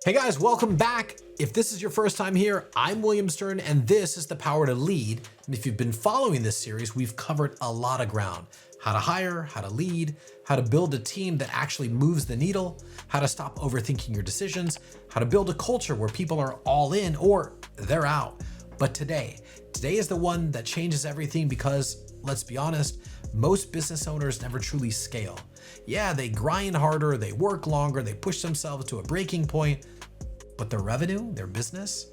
Hey guys, welcome back. If this is your first time here, I'm William Stern and this is The Power to Lead. And if you've been following this series, we've covered a lot of ground. How to hire, how to lead, how to build a team that actually moves the needle, how to stop overthinking your decisions, how to build a culture where people are all in or they're out. But today is the one that changes everything because, let's be honest, most business owners never truly scale. Yeah, they grind harder, they work longer, they push themselves to a breaking point, but their revenue, their business,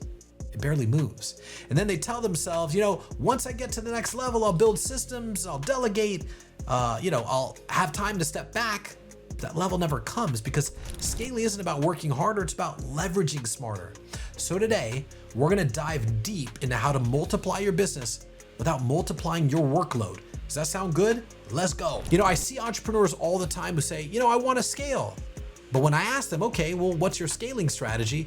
it barely moves. And then they tell themselves, once I get to the next level, I'll build systems, I'll delegate, I'll have time to step back. That level never comes because scaling isn't about working harder, it's about leveraging smarter. So today, we're gonna dive deep into how to multiply your business without multiplying your workload. Does that sound good? Let's go. I see entrepreneurs all the time who say, I want to scale. But when I ask them, okay, well, what's your scaling strategy?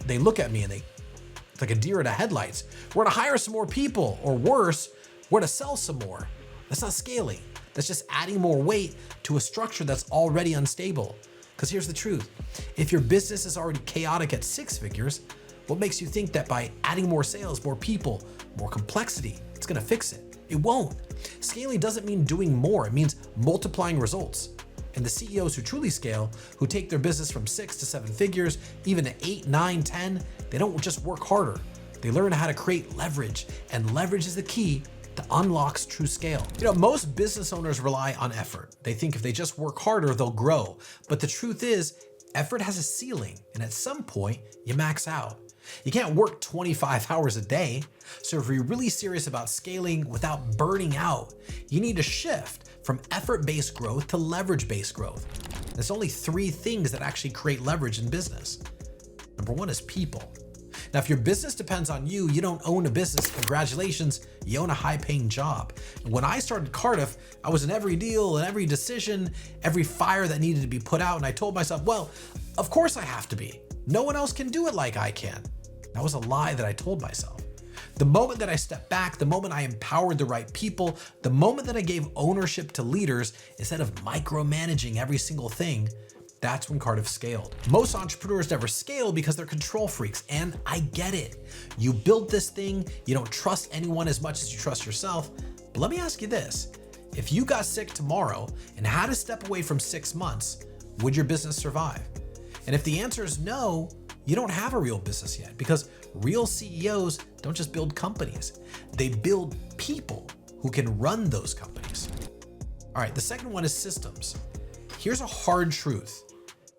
They look at me and it's like a deer in the headlights. We're gonna hire some more people, or worse, we're gonna sell some more. That's not scaling. That's just adding more weight to a structure that's already unstable. Because here's the truth. If your business is already chaotic at 6 figures, what makes you think that by adding more sales, more people, more complexity, it's gonna fix it? It won't. Scaling doesn't mean doing more, it means multiplying results. And the CEOs who truly scale, who take their business from 6 to 7 figures, even to 8, 9, 10, they don't just work harder. They learn how to create leverage, and leverage is the key that unlocks true scale. Most business owners rely on effort. They think if they just work harder, they'll grow. But the truth is, effort has a ceiling, and at some point, you max out. You can't work 25 hours a day. So if you're really serious about scaling without burning out, you need to shift from effort-based growth to leverage-based growth. There's only 3 things that actually create leverage in business. Number 1 is people. Now, if your business depends on you, you don't own a business. Congratulations, you own a high-paying job. And when I started Cardiff, I was in every deal and every decision, every fire that needed to be put out. And I told myself, well, of course I have to be. No one else can do it like I can. That was a lie that I told myself. The moment that I stepped back, the moment I empowered the right people, the moment that I gave ownership to leaders instead of micromanaging every single thing, that's when Cardiff scaled. Most entrepreneurs never scale because they're control freaks, and I get it. You build this thing, you don't trust anyone as much as you trust yourself. But let me ask you this. If you got sick tomorrow and had to step away from 6 months, would your business survive? And if the answer is no, you don't have a real business yet, because real CEOs don't just build companies. They build people who can run those companies. All right, the second one is systems. Here's a hard truth.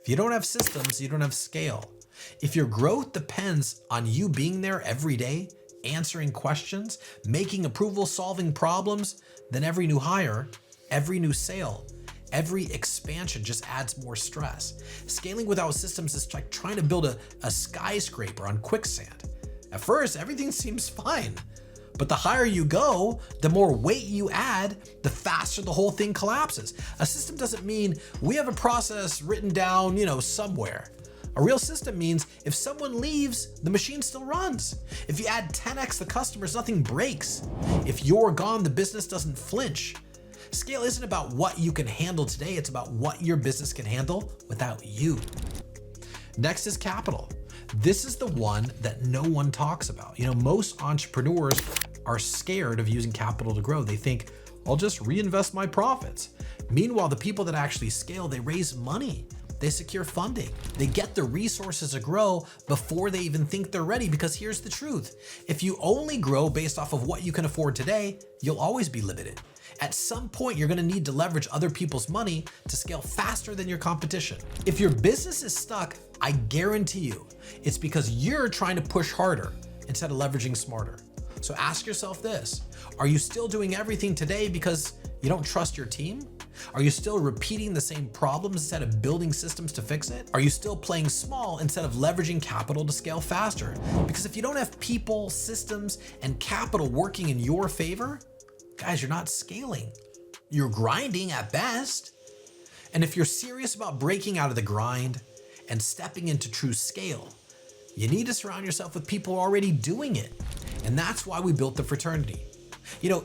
If you don't have systems, you don't have scale. If your growth depends on you being there every day, answering questions, making approvals, solving problems, then every new hire, every new sale, every expansion just adds more stress. Scaling without systems is like trying to build a skyscraper on quicksand. At first, everything seems fine, but the higher you go, the more weight you add, the faster the whole thing collapses. A system doesn't mean we have a process written down, somewhere. A real system means if someone leaves, the machine still runs. If you add 10x the customers, nothing breaks. If you're gone, the business doesn't flinch. Scale isn't about what you can handle today, it's about what your business can handle without you. Next is capital. This is the one that no one talks about. Most entrepreneurs are scared of using capital to grow. They think, I'll just reinvest my profits. Meanwhile, the people that actually scale, they raise money. They secure funding. They get the resources to grow before they even think they're ready, because here's the truth. If you only grow based off of what you can afford today, you'll always be limited. At some point, you're gonna need to leverage other people's money to scale faster than your competition. If your business is stuck, I guarantee you, it's because you're trying to push harder instead of leveraging smarter. So ask yourself this, are you still doing everything today because you don't trust your team? Are you still repeating the same problems instead of building systems to fix it? Are you still playing small instead of leveraging capital to scale faster? Because if you don't have people, systems, and capital working in your favor, guys, you're not scaling. You're grinding at best. And if you're serious about breaking out of the grind and stepping into true scale, you need to surround yourself with people already doing it. And that's why we built the Fraternity.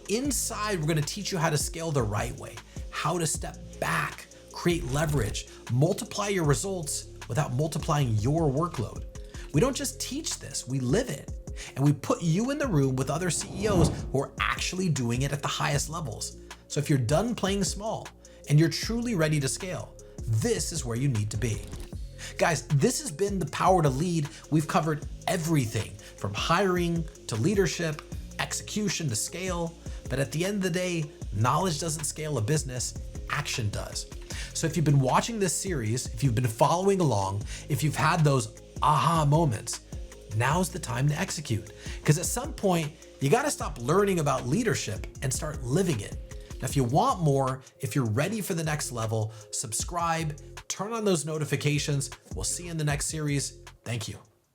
Inside, we're gonna teach you how to scale the right way, how to step back, create leverage, multiply your results without multiplying your workload. We don't just teach this, we live it. And we put you in the room with other CEOs who are actually doing it at the highest levels. So if you're done playing small and you're truly ready to scale, this is where you need to be. Guys, this has been The Power to Lead. We've covered everything from hiring to leadership, execution to scale. But at the end of the day, knowledge doesn't scale a business, action does. So if you've been watching this series, if you've been following along, if you've had those aha moments, now's the time to execute. Because at some point, you got to stop learning about leadership and start living it. Now, if you want more, if you're ready for the next level, subscribe, turn on those notifications. We'll see you in the next series. Thank you.